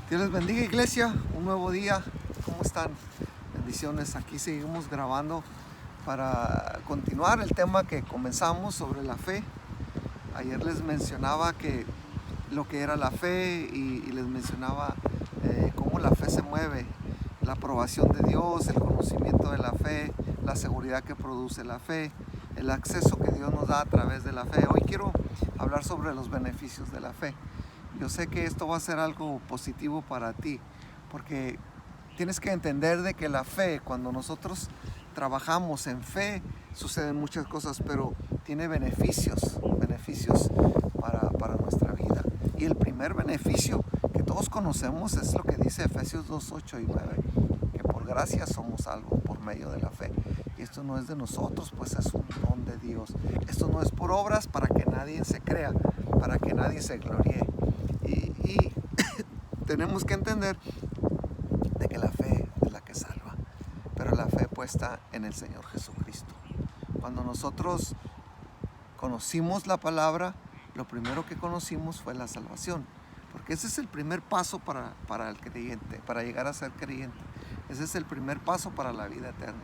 Dios les bendiga, iglesia, un nuevo día. ¿Cómo están? Bendiciones. Aquí seguimos grabando para continuar el tema que comenzamos sobre la fe. Ayer les mencionaba que lo que era la fe y les mencionaba cómo la fe se mueve, la aprobación de Dios, el conocimiento de la fe, la seguridad que produce la fe, el acceso que Dios nos da a través de la fe. Hoy quiero hablar sobre los beneficios de la fe. Yo sé que esto va a ser algo positivo para ti, porque tienes que entender de que la fe, cuando nosotros trabajamos en fe, suceden muchas cosas, pero tiene beneficios para nuestra vida. Y el primer beneficio que todos conocemos es lo que dice Efesios 2, 8 y 9, que por gracia somos salvos por medio de la fe. Y esto no es de nosotros, pues es un don de Dios. Esto no es por obras para que nadie se crea, para que nadie se gloríe. Y tenemos que entender de que la fe es la que salva, pero la fe puesta en el Señor Jesucristo. Cuando nosotros conocimos la palabra, lo primero que conocimos fue la salvación, porque ese es el primer paso para el creyente, para llegar a ser creyente. Ese es el primer paso para la vida eterna.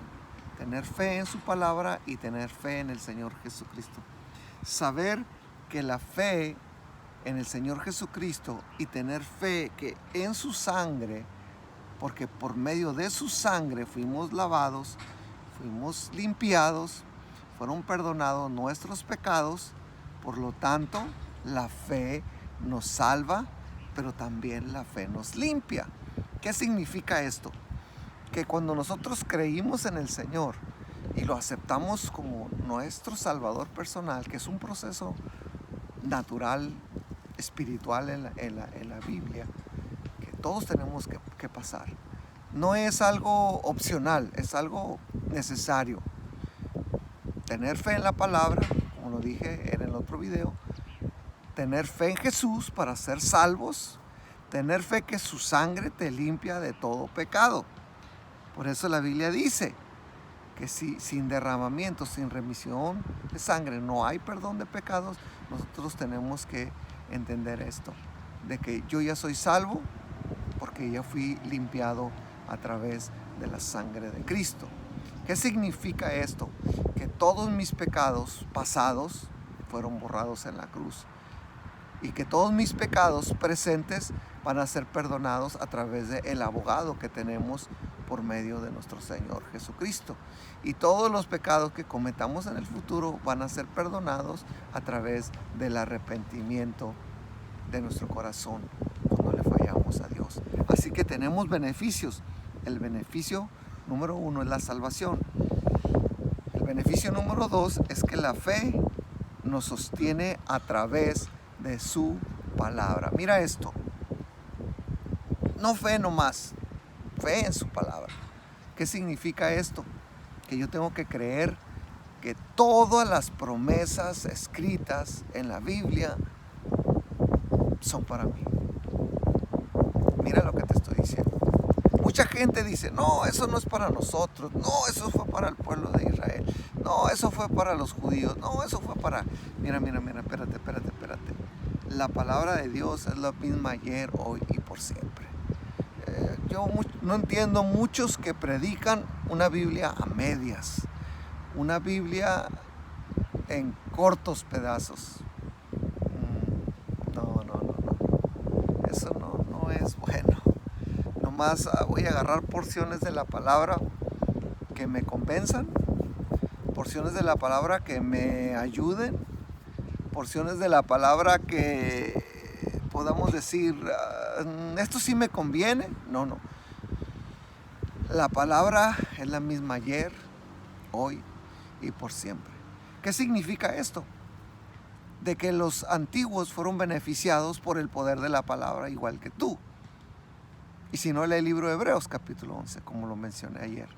Tener fe en su palabra y tener fe en el Señor Jesucristo. Saber que la fe en el Señor Jesucristo y tener fe que en su sangre, porque por medio de su sangre fuimos lavados, fuimos limpiados, fueron perdonados nuestros pecados. Por lo tanto, la fe nos salva, pero también la fe nos limpia. ¿Qué significa esto? Que cuando nosotros creímos en el Señor y lo aceptamos como nuestro Salvador personal, que es un proceso natural, espiritual en la Biblia, que todos tenemos que pasar. No es algo opcional, es algo necesario. Tener fe en la palabra, como lo dije en el otro video, tener fe en Jesús para ser salvos, tener fe que su sangre te limpia de todo pecado. Por eso la Biblia dice que si sin derramamiento, sin remisión de sangre no hay perdón de pecados. Nosotros tenemos que entender esto, de que yo ya soy salvo porque ya fui limpiado a través de la sangre de Cristo. ¿Qué significa esto? Que todos mis pecados pasados fueron borrados en la cruz y que todos mis pecados presentes van a ser perdonados a través del abogado que tenemos por medio de nuestro Señor Jesucristo. Y todos los pecados que cometamos en el futuro van a ser perdonados a través del arrepentimiento de nuestro corazón cuando le fallamos a Dios. Así que tenemos beneficios. El beneficio número 1 es la salvación. El beneficio número 2 es que la fe nos sostiene a través de su palabra. Mira esto. No fe nomás, fe en su palabra. ¿Qué significa esto? Que yo tengo que creer que todas las promesas escritas en la Biblia son para mí. Mira lo que te estoy diciendo. Mucha gente dice, no, eso no es para nosotros, no, eso fue para el pueblo de Israel, no, eso fue para los judíos, no, eso fue para... Mira, espérate. La palabra de Dios es la misma ayer, hoy y por siempre. Yo no entiendo muchos que predican una Biblia a medias, una Biblia en cortos pedazos. No. Eso no es bueno. Nomás voy a agarrar porciones de la palabra que me convenzan, porciones de la palabra que me ayuden, porciones de la palabra que podamos decir, esto sí me conviene. No. La palabra es la misma ayer, hoy y por siempre. ¿Qué significa esto? De que los antiguos fueron beneficiados por el poder de la palabra igual que tú. Y si no, lee el libro de Hebreos capítulo 11, como lo mencioné ayer.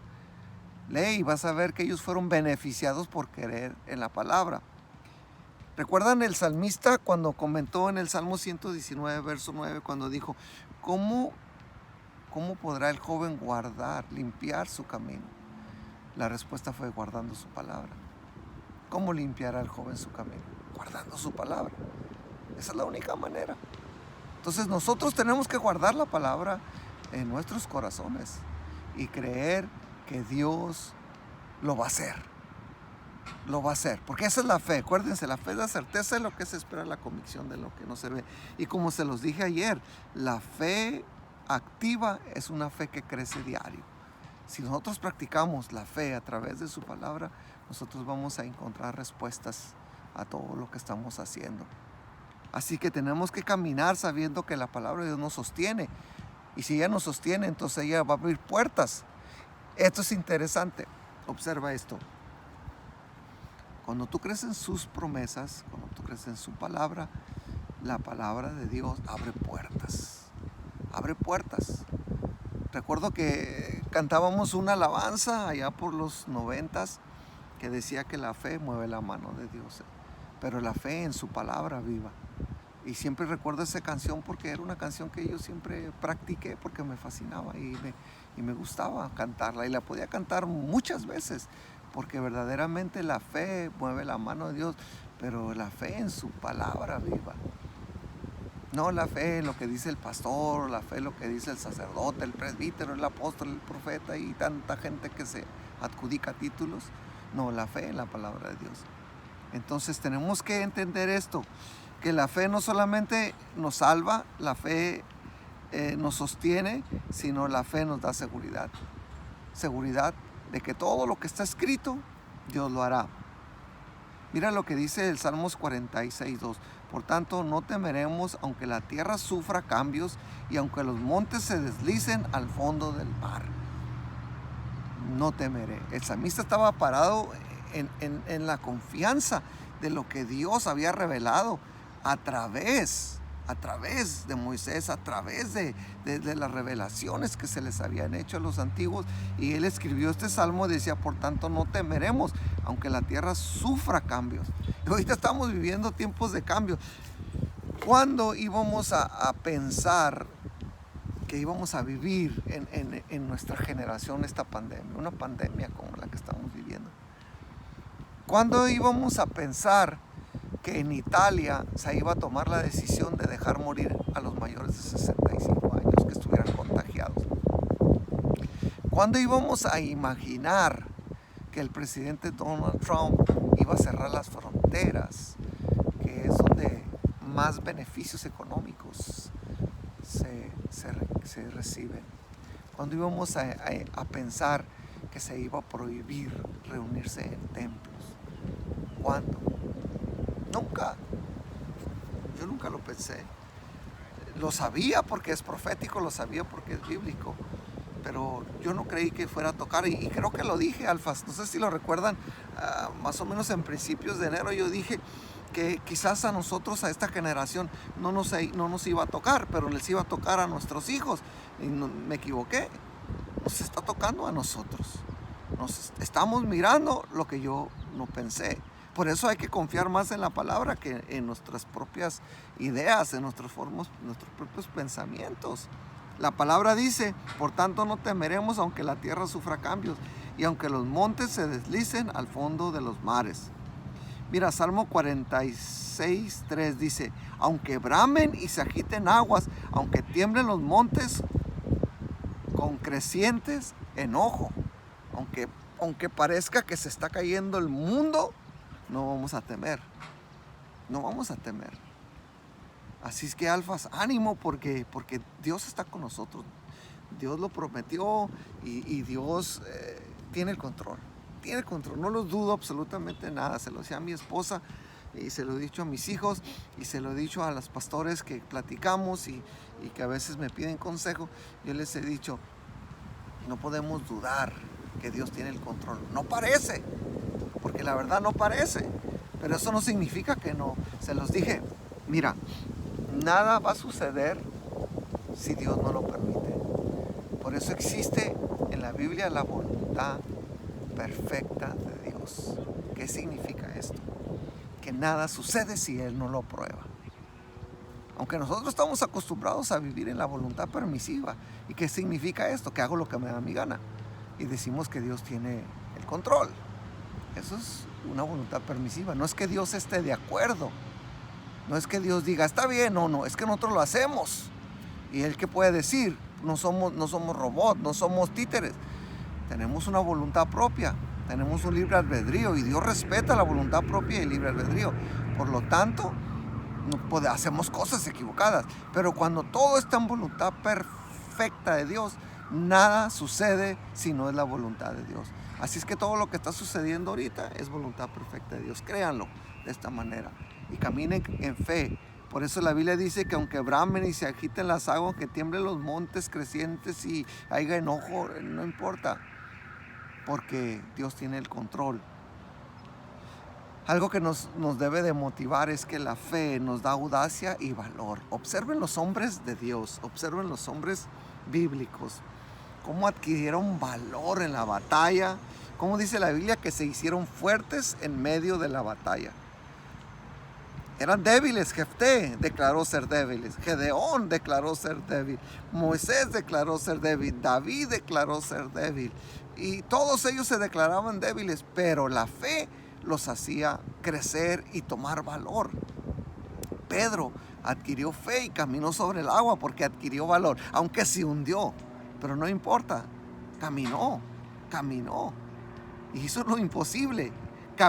Lee y vas a ver que ellos fueron beneficiados por creer en la palabra. ¿Recuerdan el salmista cuando comentó en el Salmo 119, verso 9, cuando dijo, ¿cómo podrá el joven limpiar su camino? La respuesta fue guardando su palabra. ¿Cómo limpiará el joven su camino? Guardando su palabra. Esa es la única manera. Entonces nosotros tenemos que guardar la palabra en nuestros corazones y creer que Dios lo va a hacer. Lo va a hacer, porque esa es la fe. Acuérdense, la fe es la certeza de lo que se espera, la convicción de lo que no se ve. Y como se los dije ayer, la fe activa es una fe que crece diario. Si nosotros practicamos la fe a través de su palabra, nosotros vamos a encontrar respuestas a todo lo que estamos haciendo. Así que tenemos que caminar sabiendo que la palabra de Dios nos sostiene. Y si ella nos sostiene, entonces ella va a abrir puertas. Esto es interesante. Observa esto. Cuando tú crees en sus promesas, cuando tú crees en su palabra, la palabra de Dios abre puertas. Abre puertas. Recuerdo que cantábamos una alabanza allá por los 90s que decía que la fe mueve la mano de Dios, pero la fe en su palabra viva. Y siempre recuerdo esa canción porque era una canción que yo siempre practiqué porque me fascinaba y me gustaba cantarla. Y la podía cantar muchas veces porque verdaderamente la fe mueve la mano de Dios, pero la fe en su palabra viva. No la fe en lo que dice el pastor, la fe en lo que dice el sacerdote, el presbítero, el apóstol, el profeta y tanta gente que se adjudica títulos. No, la fe en la palabra de Dios. Entonces tenemos que entender esto, que la fe no solamente nos salva, la fe nos sostiene, sino la fe nos da seguridad. Seguridad de que todo lo que está escrito, Dios lo hará. Mira lo que dice el Salmos 46:2. Por tanto, no temeremos aunque la tierra sufra cambios y aunque los montes se deslicen al fondo del mar. No temeré. El salmista estaba parado en la confianza de lo que Dios había revelado a través de Moisés, a través de las revelaciones que se les habían hecho a los antiguos. Y él escribió este salmo y decía, por tanto no temeremos, aunque la tierra sufra cambios. Y ahorita estamos viviendo tiempos de cambio. ¿Cuándo íbamos a pensar que íbamos a vivir en nuestra generación esta pandemia? Una pandemia como la que estamos viviendo. ¿Cuándo íbamos a pensar que en Italia se iba a tomar la decisión de dejar morir a los mayores de 65 años que estuvieran contagiados? ¿Cuándo íbamos a imaginar que el presidente Donald Trump iba a cerrar las fronteras, que es donde más beneficios económicos se reciben? ¿Cuándo íbamos a pensar que se iba a prohibir reunirse en templos? ¿Cuándo? Nunca. Yo nunca lo pensé. Lo sabía porque es profético, lo sabía porque es bíblico, pero yo no creí que fuera a tocar, y creo que lo dije, Alfas, no sé si lo recuerdan, más o menos en principios de enero yo dije que quizás a nosotros, a esta generación, no nos iba a tocar, pero les iba a tocar a nuestros hijos, y me equivoqué. Nos está tocando a nosotros. Nos estamos mirando lo que yo no pensé. Por eso hay que confiar más en la palabra que en nuestras propias ideas, en nuestros propios pensamientos. La palabra dice, por tanto no temeremos aunque la tierra sufra cambios y aunque los montes se deslicen al fondo de los mares. Mira, Salmo 46:3 dice, aunque bramen y se agiten aguas, aunque tiemblen los montes con crecientes enojo, aunque parezca que se está cayendo el mundo, no vamos a temer. No vamos a temer. Así es que, Alfas, ánimo porque Dios está con nosotros. Dios lo prometió y Dios tiene el control. Tiene el control, no lo dudo absolutamente nada. Se lo decía a mi esposa y se lo he dicho a mis hijos y se lo he dicho a los pastores que platicamos y que a veces me piden consejo. Yo les he dicho, no podemos dudar que Dios tiene el control. No parece, porque la verdad no parece, pero eso no significa que no. Se los dije, mira, nada va a suceder si Dios no lo permite. Por eso existe en la Biblia la voluntad perfecta de Dios. ¿Qué significa esto? Que nada sucede si Él no lo prueba. Aunque nosotros estamos acostumbrados a vivir en la voluntad permisiva. ¿Y qué significa esto? Que hago lo que me da mi gana. Y decimos que Dios tiene el control. Eso es una voluntad permisiva. No es que Dios esté de acuerdo, No es que Dios diga, está bien, no, es que nosotros lo hacemos. Y Él, ¿qué puede decir? No somos robots, no somos títeres. Tenemos una voluntad propia, tenemos un libre albedrío y Dios respeta la voluntad propia y el libre albedrío. Por lo tanto, hacemos cosas equivocadas, pero cuando todo está en voluntad perfecta de Dios, nada sucede si no es la voluntad de Dios. Así es que todo lo que está sucediendo ahorita es voluntad perfecta de Dios. Créanlo de esta manera y caminen en fe. Por eso la Biblia dice que aunque bramen y se agiten las aguas, que tiemblen los montes crecientes y haya enojo, no importa, porque Dios tiene el control. Algo que nos debe de motivar es que la fe nos da audacia y valor. Observen los hombres de Dios, observen los hombres bíblicos, cómo adquirieron valor en la batalla, cómo dice la Biblia que se hicieron fuertes en medio de la batalla. Eran débiles. Jefté declaró ser débiles, Gedeón declaró ser débil, Moisés declaró ser débil, David declaró ser débil, y todos ellos se declaraban débiles, pero la fe los hacía crecer y tomar valor. Pedro adquirió fe y caminó sobre el agua porque adquirió valor, aunque se hundió, pero no importa, caminó y hizo lo imposible.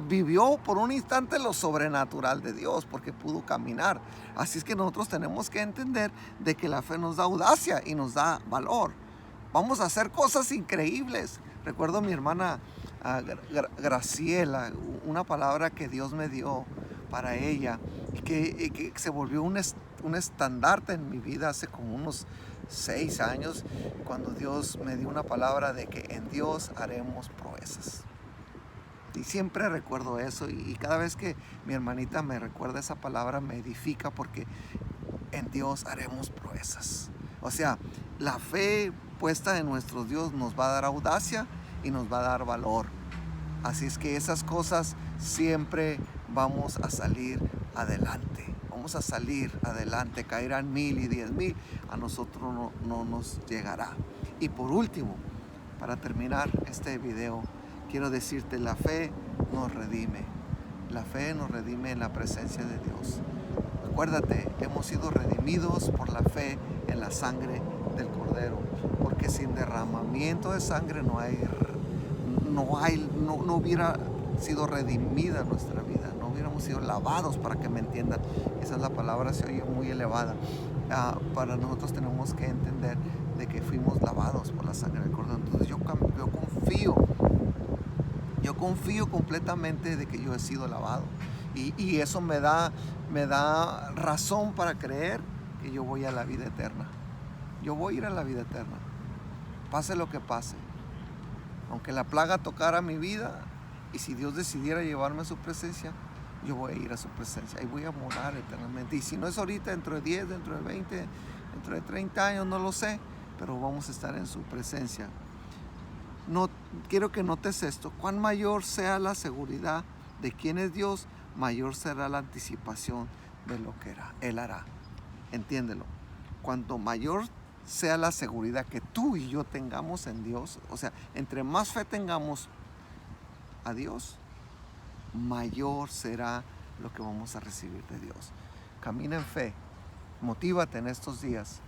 Vivió por un instante lo sobrenatural de Dios porque pudo caminar. Así es que nosotros tenemos que entender de que la fe nos da audacia y nos da valor. Vamos a hacer cosas increíbles. Recuerdo a mi hermana Graciela, una palabra que Dios me dio para ella y que se volvió un estandarte en mi vida hace como unos 6 años, cuando Dios me dio una palabra de que en Dios haremos proezas. Y siempre recuerdo eso, y cada vez que mi hermanita me recuerda esa palabra me edifica, porque en Dios haremos proezas. O sea, la fe puesta en nuestro Dios nos va a dar audacia y nos va a dar valor. Así es que esas cosas siempre vamos a salir adelante. Vamos a salir adelante. Caerán 1000 y 10,000, a nosotros no nos llegará. Y por último, para terminar este video, quiero decirte, la fe nos redime. La fe nos redime en la presencia de Dios. Acuérdate, hemos sido redimidos por la fe en la sangre del Cordero, porque sin derramamiento de sangre no hubiera sido redimida nuestra vida, no hubiéramos sido lavados, para que me entiendan. Esa es la palabra, se oye muy elevada. Para nosotros tenemos que entender de que fuimos lavados por la sangre del Cordero. Entonces yo confío completamente de que yo he sido lavado, y eso me da razón para creer que yo voy a la vida eterna. Yo voy a ir a la vida eterna, pase lo que pase. Aunque la plaga tocara mi vida, y si Dios decidiera llevarme a su presencia, yo voy a ir a su presencia y voy a morar eternamente. Y si no es ahorita, dentro de 10, dentro de 20, dentro de 30 años, no lo sé, pero vamos a estar en su presencia. No quiero que notes esto: cuán mayor sea la seguridad de quién es Dios, mayor será la anticipación de lo que Él hará. Entiéndelo. Cuanto mayor sea la seguridad que tú y yo tengamos en Dios, o sea, entre más fe tengamos a Dios, mayor será lo que vamos a recibir de Dios. Camina en fe. Motívate en estos días.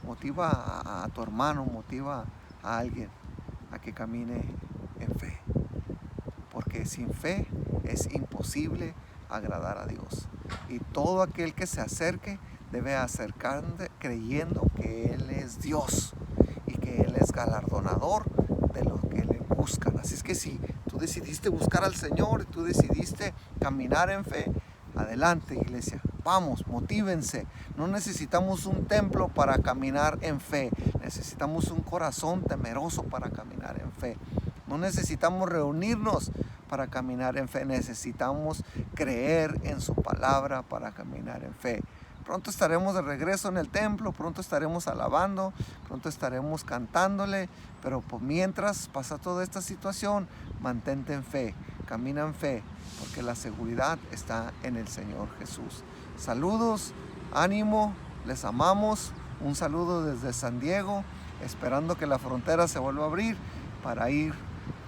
Motiva a tu hermano, motiva a alguien a que camine en fe, porque sin fe es imposible agradar a Dios, y todo aquel que se acerque debe acercarse creyendo que Él es Dios y que Él es galardonador de los que le buscan. Así es que si tú decidiste buscar al Señor, tú decidiste caminar en fe, adelante, iglesia, vamos, motívense. No necesitamos un templo para caminar en fe, necesitamos un corazón temeroso para caminar en fe. No necesitamos reunirnos para caminar en fe, necesitamos creer en su palabra para caminar en fe. Pronto estaremos de regreso en el templo, pronto estaremos alabando, pronto estaremos cantándole, pero mientras pasa toda esta situación, mantente en fe, camina en fe, porque la seguridad está en el Señor Jesús. Saludos, ánimo, les amamos. Un saludo desde San Diego, esperando que la frontera se vuelva a abrir para ir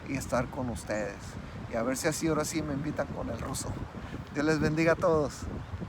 y estar con ustedes. Y a ver si así ahora sí me invitan con el ruso. Dios les bendiga a todos.